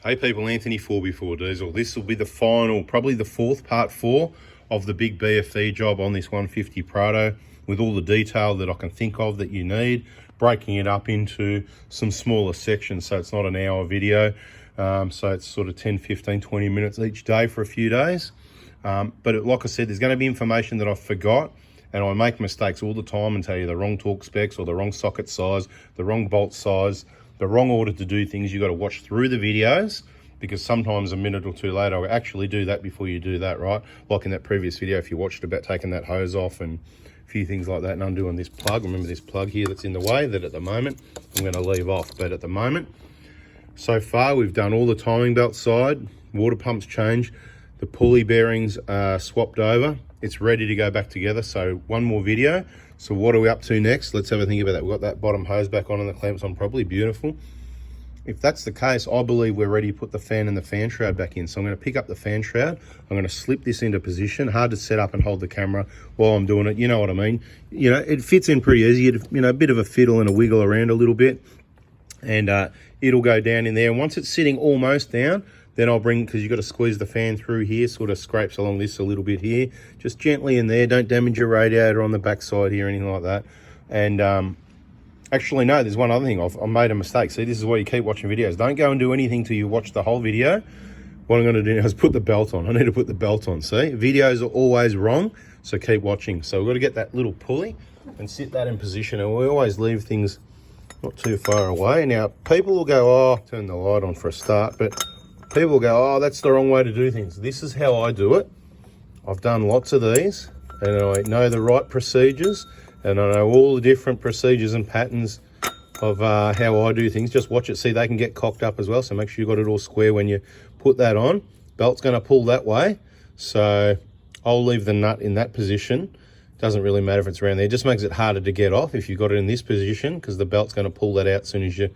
Hey people, Anthony 4x4 Diesel. This will be the final, probably the fourth part 4 of the big BFE job on this 150 Prado, with all the detail that I can think of that you need, breaking it up into some smaller sections so it's not an hour video. So it's sort of 10, 15, 20 minutes each day for a few days. Like I said, there's going to be information that I forgot, and I make mistakes all the time and tell you the wrong torque specs or the wrong socket size, the wrong bolt size, the wrong order to do things. You got to watch through the videos, because sometimes a minute or two later I'll actually do that before you do that, right? Like in that previous video, if you watched about taking that hose off and a few things like that, and undoing this plug. Remember this plug here that's in the way, that at the moment I'm going to leave off. But at the moment, so far we've done all the timing belt side, water pumps changed, the pulley bearings are swapped over, it's ready to go back together. So one more video. So what are we up to next? Let's have a think about that. We've got that bottom hose back on and the clamps on properly, beautiful. If that's the case, I believe we're ready to put the fan and the fan shroud back in. So I'm going to pick up the fan shroud, I'm going to slip this into position. Hard to set up and hold the camera while I'm doing it, you know what I mean. You know, it fits in pretty easy. You know, a bit of a fiddle and a wiggle around a little bit, and it'll go down in there. And once it's sitting almost down, then I'll bring, because you've got to squeeze the fan through here, sort of scrapes along this a little bit here, just gently in there. Don't damage your radiator on the back side here, anything like that. And actually, no, there's one other thing. I've made a mistake. See, this is why you keep watching videos. Don't go and do anything till you watch the whole video. What I'm going to do now is put the belt on. I need to put the belt on. See, videos are always wrong, so keep watching. So we've got to get that little pulley and sit that in position. And we always leave things not too far away. Now, people will go, oh, turn the light on for a start, but people will go, oh, that's the wrong way to do things. This is how I do it. I've done lots of these, and I know the right procedures, and I know all the different procedures and patterns of how I do things. Just watch it. See, they can get cocked up as well, so make sure you got it all square when you put that on. Belt's going to pull that way, so I'll leave the nut in that position. Doesn't really matter if it's around there. It just makes it harder to get off if you've got it in this position, because the belt's going to pull that out as soon as you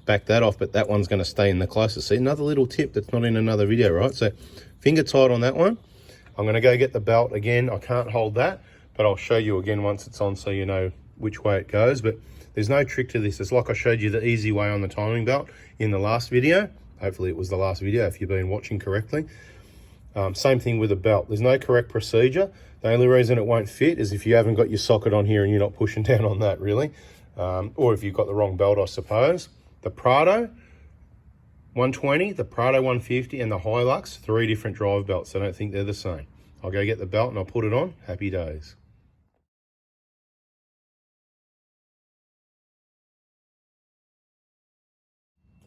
back that off, but that one's going to stay in the closest. See, another little tip that's not in another video, right? So finger tight on that one. I'm going to go get the belt again. I can't hold that, but I'll show you again once it's on so you know which way it goes. But there's no trick to this. It's like I showed you the easy way on the timing belt in the last video. Hopefully it was the last video if you've been watching correctly. Same thing with a belt. There's no correct procedure. The only reason it won't fit is if you haven't got your socket on here and you're not pushing down on that, really. Or if you've got the wrong belt, I suppose. The Prado 120, the Prado 150, and the Hilux, 3 different drive belts. I don't think they're the same. I'll go get the belt and I'll put it on. Happy days.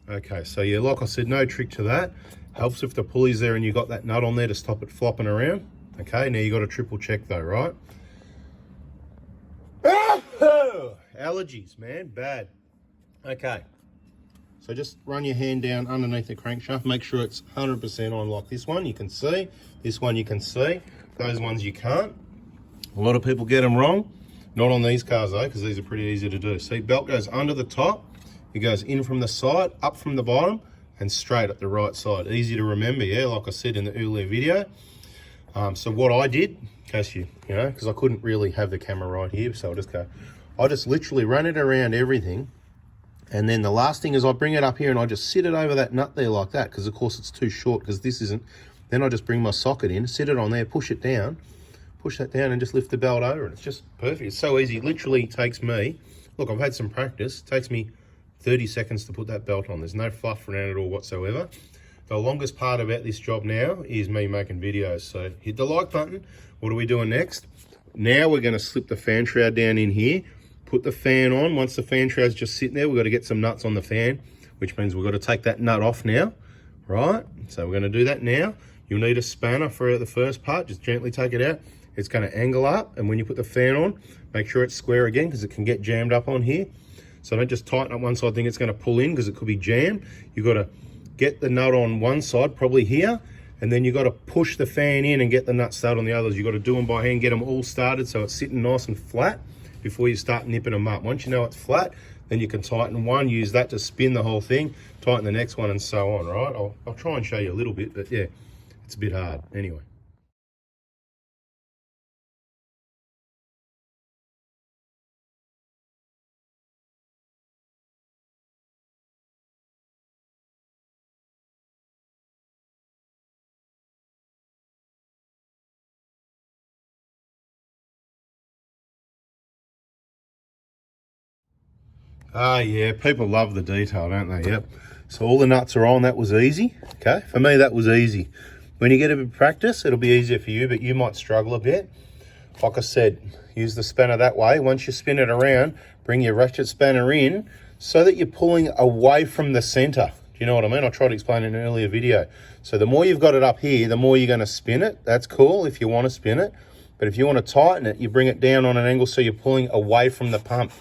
Okay, so yeah, like I said, no trick to that. Helps if the pulley's there and you got that nut on there to stop it flopping around. Okay, now you got to triple check though, right? Allergies, man, bad. Okay. So just run your hand down underneath the crankshaft. Make sure it's 100% on, like this one you can see. This one you can see. Those ones you can't. A lot of people get them wrong. Not on these cars though, because these are pretty easy to do. See, belt goes under the top. It goes in from the side, up from the bottom, and straight at the right side. Easy to remember, yeah, like I said in the earlier video. So what I did, in case you know, because I couldn't really have the camera right here, so I'll just go. I just literally ran it around everything. And then the last thing is I bring it up here and I just sit it over that nut there like that, because of course it's too short, because this isn't. Then I just bring my socket in, sit it on there, push it down, push that down and just lift the belt over, and it's just perfect. It's so easy. It literally takes me, look, I've had some practice. It takes me 30 seconds to put that belt on. There's no fluff around it all whatsoever. The longest part about this job now is me making videos. So hit the like button. What are we doing next? Now we're going to slip the fan shroud down in here. Put the fan on. Once the fan shroud's just sitting there, we've got to get some nuts on the fan, which means we've got to take that nut off now, right? So we're going to do that now. You'll need a spanner for the first part. Just gently take it out. It's going to angle up, and when you put the fan on, make sure it's square again, because it can get jammed up on here. So don't just tighten up one side, think it's going to pull in, because it could be jammed. You've got to get the nut on one side, probably here, and then you've got to push the fan in and get the nut started on the others. You've got to do them by hand, get them all started so it's sitting nice and flat before you start nipping them up. Once you know it's flat, then you can tighten one, use that to spin the whole thing, tighten the next one, and so on, right? I'll try and show you a little bit, but yeah, it's a bit hard. Anyway. Ah, yeah, people love the detail, don't they? Yep. So all the nuts are on. That was easy. Okay, for me that was easy. When you get a bit of practice, it'll be easier for you, but you might struggle a bit. Like I said, use the spanner that way. Once you spin it around, bring your ratchet spanner in so that you're pulling away from the center. Do you know what I mean? I tried to explain in an earlier video. So the more you've got it up here, the more you're going to spin it. That's cool if you want to spin it. But if you want to tighten it, you bring it down on an angle so you're pulling away from the pump.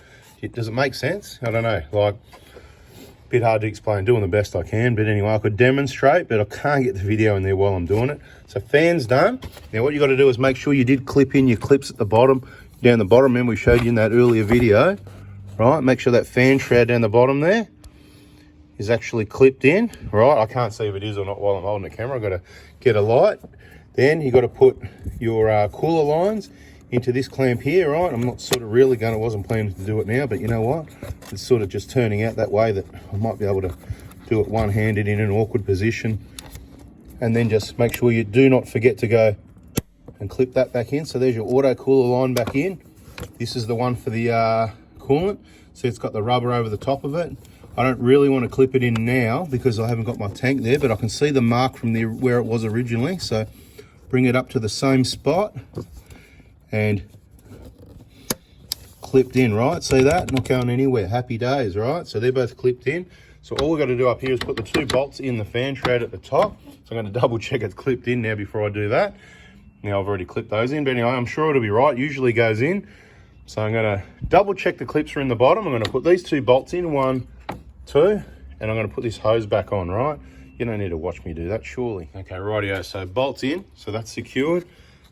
Does it make sense? I don't know. Like, a bit hard to explain. Doing the best I can. But anyway, I could demonstrate, but I can't get the video in there while I'm doing it. So fan's done. Now what you got to do is make sure you did clip in your clips at the bottom, down the bottom. Remember we showed you in that earlier video, right? Make sure that fan shroud down the bottom there is actually clipped in, right? I can't see if it is or not while I'm holding the camera. I've got to get a light. Then you got to put your cooler lines into this clamp here, right? I'm not sort of really going to, wasn't planning to do it now, but you know what? It's sort of just turning out that way that I might be able to do it one-handed in an awkward position. And then just make sure you do not forget to go and clip that back in. So there's your auto cooler line back in. This is the one for the coolant. So it's got the rubber over the top of it. I don't really want to clip it in now because I haven't got my tank there, but I can see the mark from where it was originally. So bring it up to the same spot and clipped in, right? See that? Not going anywhere. Happy days, right? So they're both clipped in. So all we've got to do up here is put the two bolts in the fan shroud at the top. So I'm going to double check it's clipped in now before I do that. Now I've already clipped those in, but anyway, I'm sure it'll be right. Usually goes in. So I'm going to double check the clips are in the bottom. I'm going to put these two bolts in, 1, 2, and I'm going to put this hose back on, right? You don't need to watch me do that, surely. Okay, rightio, so bolts in, so that's secured.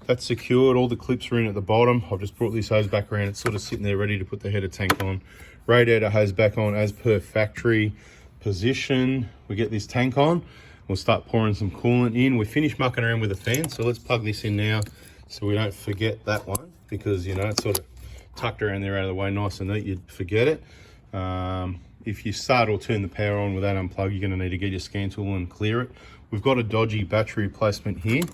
That's secured, all the clips are in at the bottom. I've just brought this hose back around. It's sort of sitting there ready to put the header tank on. Radiator hose back on as per factory position. We get this tank on. We'll start pouring some coolant in. We finished mucking around with the fan, so let's plug this in now so we don't forget that one because, you know, it's sort of tucked around there out of the way, nice and neat, you'd forget it. If you start or turn the power on without unplug, you're going to need to get your scan tool and clear it. We've got a dodgy battery replacement here.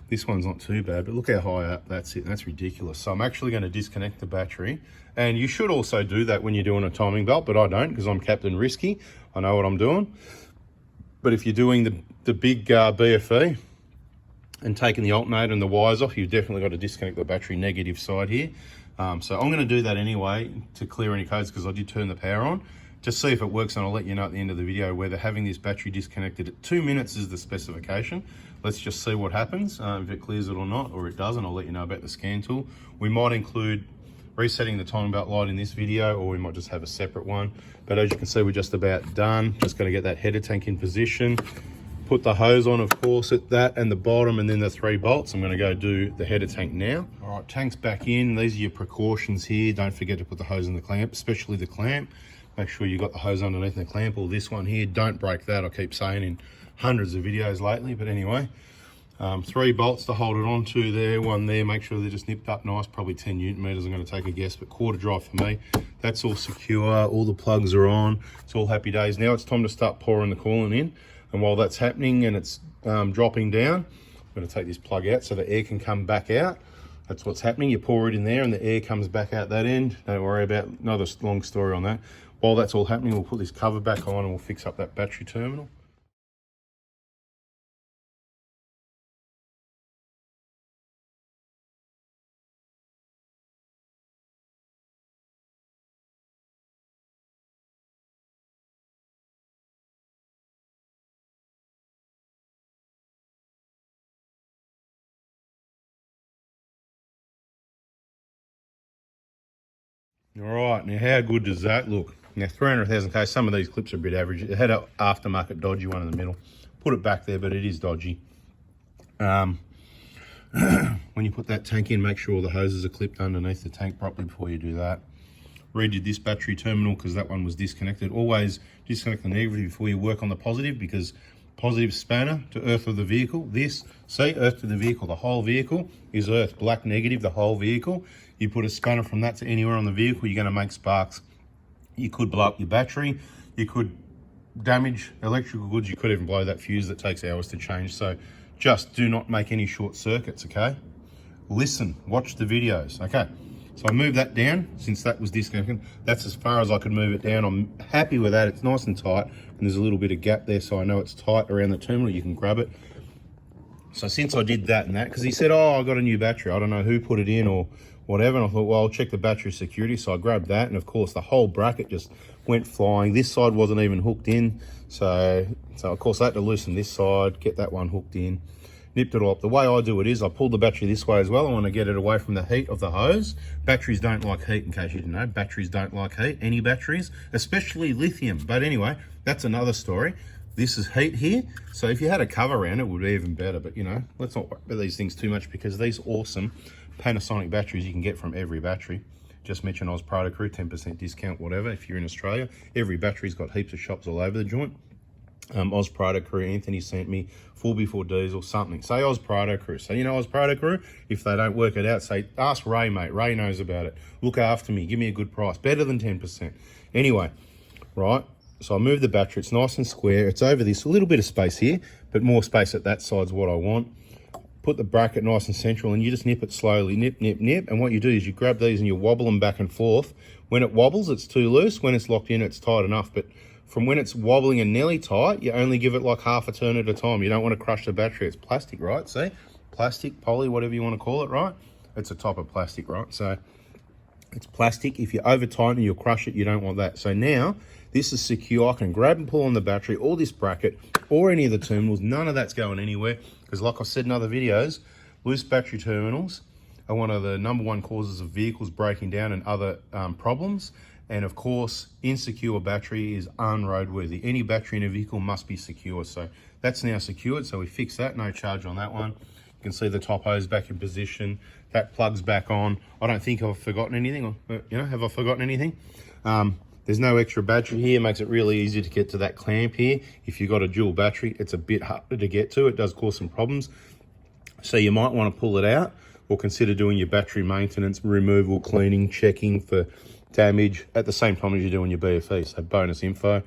This one's not too bad, but look how high up that's it. That's ridiculous. So I'm actually going to disconnect the battery. And you should also do that when you're doing a timing belt, but I don't because I'm Captain Risky. I know what I'm doing. But if you're doing the big BFE and taking the alternator and the wires off, you've definitely got to disconnect the battery negative side here. So I'm going to do that anyway to clear any codes because I did turn the power on. Just see if it works, and I'll let you know at the end of the video whether having this battery disconnected at 2 minutes is the specification. Let's just see what happens, if it clears it or not, or it doesn't. I'll let you know about the scan tool. We might include resetting the timing belt light in this video, or we might just have a separate one. But as you can see, we're just about done. Just going to get that header tank in position. Put the hose on, of course, at that and the bottom, and then the 3 bolts. I'm going to go do the header tank now. All right, tank's back in. These are your precautions here. Don't forget to put the hose in the clamp, especially the clamp. Make sure you got the hose underneath the clamp, or this one here. Don't break that. I keep saying in hundreds of videos lately, but anyway. 3 bolts to hold it onto there, 1 there. Make sure they're just nipped up nice, probably 10 Newton meters. I'm going to take a guess, but quarter drive for me. That's all secure. All the plugs are on. It's all happy days. Now it's time to start pouring the coolant in. And while that's happening and it's dropping down, I'm going to take this plug out so the air can come back out. That's what's happening. You pour it in there and the air comes back out that end. Don't worry about another long story on that. While that's all happening, we'll put this cover back on and we'll fix up that battery terminal. All right, now how good does that look? Now 300,000K, some of these clips are a bit average. It had an aftermarket dodgy one in the middle. Put it back there, but it is dodgy. When you put that tank in, make sure all the hoses are clipped underneath the tank properly before you do that. Redid this battery terminal because that one was disconnected. Always disconnect the negative before you work on the positive, because positive spanner to earth of the vehicle. This, see, earth to the vehicle. The whole vehicle is earth. Black negative, the whole vehicle. You put a spanner from that to anywhere on the vehicle, you're going to make sparks. You could blow up your battery. You could damage electrical goods. You could even blow that fuse that takes hours to change. So just do not make any short circuits, okay? Listen, watch the videos, okay? So I moved that down since that was disconnected. That's as far as I could move it down. I'm happy with that. It's nice and tight, and there's a little bit of gap there, so I know it's tight around the terminal. You can grab it. So since I did that and that, because he said, oh, I got a new battery. I don't know who put it in or whatever. And I thought, well, I'll check the battery security. So I grabbed that, and of course the whole bracket just went flying. This side wasn't even hooked in. So of course I had to loosen this side, get that one hooked in, nipped it all up. The way I do it is I pull the battery this way as well. I want to get it away from the heat of the hose. Batteries don't like heat, in case you didn't know. Batteries don't like heat, any batteries, especially lithium. But anyway, that's another story. This is heat here, so if you had a cover around it would be even better. But you know, let's not worry about these things too much, because these awesome Panasonic batteries you can get from every battery. Just mention Oz Prado Crew, 10% discount, whatever, if you're in Australia. Every battery's got heaps of shops all over the joint. Oz Prado Crew, Anthony sent me 4x4 diesel, something. Say Oz Prado Crew. So you know Oz Prado Crew? If they don't work it out, say, ask Ray, mate. Ray knows about it. Look after me. Give me a good price. Better than 10%. Anyway, right. So I move the battery. It's nice and square. It's over this. A little bit of space here, but more space at that side's what I want. Put the bracket nice and central, and you just nip it slowly. Nip, nip, nip. And what you do is you grab these and you wobble them back and forth. When it wobbles, it's too loose. When it's locked in, it's tight enough. But from when it's wobbling and nearly tight, you only give it like half a turn at a time. You don't want to crush the battery. It's plastic, right? See? Plastic, poly, whatever you want to call it, right? It's a type of plastic, right? So it's plastic. If you over tighten, you'll crush it. You don't want that. So now this is secure. I can grab and pull on the battery, or this bracket, or any of the terminals. None of that's going anywhere, because like I said in other videos, loose battery terminals are one of the #1 causes of vehicles breaking down and other problems. And of course, insecure battery is unroadworthy. Any battery in a vehicle must be secure. So that's now secured. So we fix that, no charge on that one. You can see the top hose back in position. That plugs back on. I don't think I've forgotten anything. You know, have I forgotten anything? There's no extra battery here. It makes it really easy to get to that clamp here. If you've got a dual battery, it's a bit harder to get to. It does cause some problems. So you might want to pull it out, or consider doing your battery maintenance, removal, cleaning, checking for damage at the same time as you're doing your BFE. So bonus info.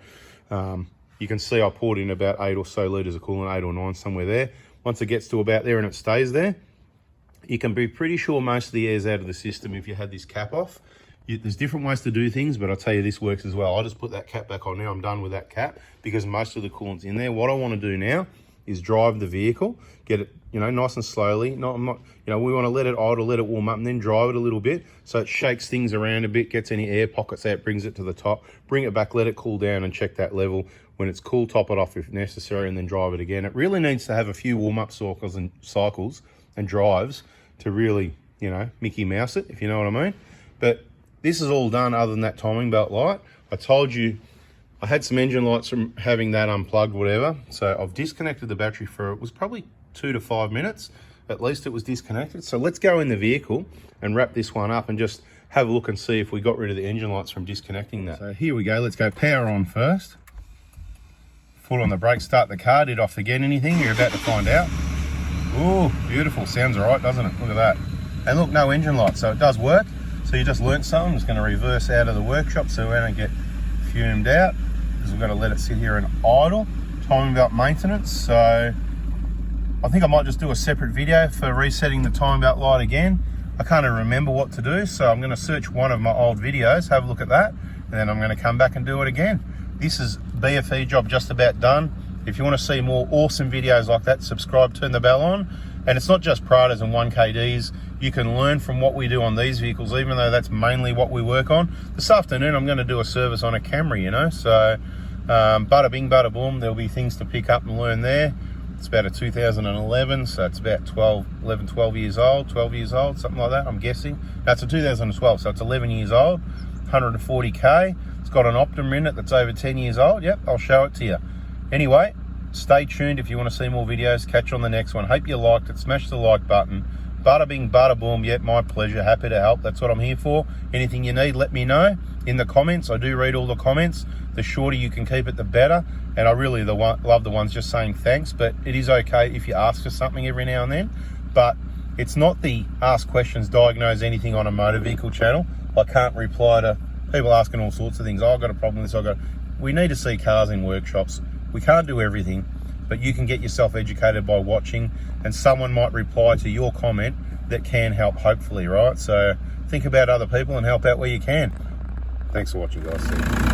You can see I poured in about 8 or so litres of coolant, 8 or 9, somewhere there. Once it gets to about there and it stays there, you can be pretty sure most of the air's out of the system if you had this cap off. There's different ways to do things, but I'll tell you this works as well. I just put that cap back on now. I'm done with that cap because most of the coolant's in there. What I want to do now is drive the vehicle, get it, you know, nice and slowly. We want to let it idle, let it warm up, and then drive it a little bit so it shakes things around a bit, gets any air pockets out, brings it to the top, bring it back, let it cool down, and check that level. When it's cool, top it off if necessary, and then drive it again. It really needs to have a few warm-up cycles and drives to really, you know, Mickey Mouse it, if you know what I mean. But this is all done other than that timing belt light. I told you I had some engine lights from having that unplugged, whatever. So I've disconnected the battery for, it was probably 2 to 5 minutes. At least it was disconnected. So let's go in the vehicle and wrap this one up and just have a look and see if we got rid of the engine lights from disconnecting that. So here we go. Let's go power on first. Foot on the brake, start the car. Did I forget anything? You're about to find out. Ooh, beautiful. Sounds all right, doesn't it? Look at that. And look, no engine light, so it does work. So you just learnt something. I'm just going to reverse out of the workshop so we don't get fumed out, because we've got to let it sit here and idle. Timing belt maintenance. So I think I might just do a separate video for resetting the timing belt light again. I can't even remember what to do, so I'm going to search one of my old videos, have a look at that, and then I'm going to come back and do it again. This is BFE job just about done. If you want to see more awesome videos like that, subscribe, turn the bell on. And it's not just Prados and 1KDs. You can learn from what we do on these vehicles, even though that's mainly what we work on. This afternoon, I'm going to do a service on a Camry, you know. So, bada bing, bada boom. There'll be things to pick up and learn there. It's about a 2011, so it's about 12 years old, something like that, I'm guessing. That's a 2012, so it's 11 years old, 140K. It's got an Optum in it that's over 10 years old. Yep, I'll show it to you. Anyway, stay tuned if you want to see more videos. Catch you on the next one. Hope you liked it. Smash the like button. Bada bing, bada boom. Yep, my pleasure. Happy to help. That's what I'm here for. Anything you need, let me know in the comments. I do read all the comments. The shorter you can keep it, the better. And I really love the ones just saying thanks. But it is okay if you ask for something every now and then. But it's not the ask questions, diagnose anything on a motor vehicle channel. I can't reply to people asking all sorts of things. Oh, I've got a problem with this. We need to see cars in workshops. We can't do everything. but you can get yourself educated by watching, and someone might reply to your comment that can help, hopefully, right? So think about other people and help out where you can. Thanks for watching, guys. See you.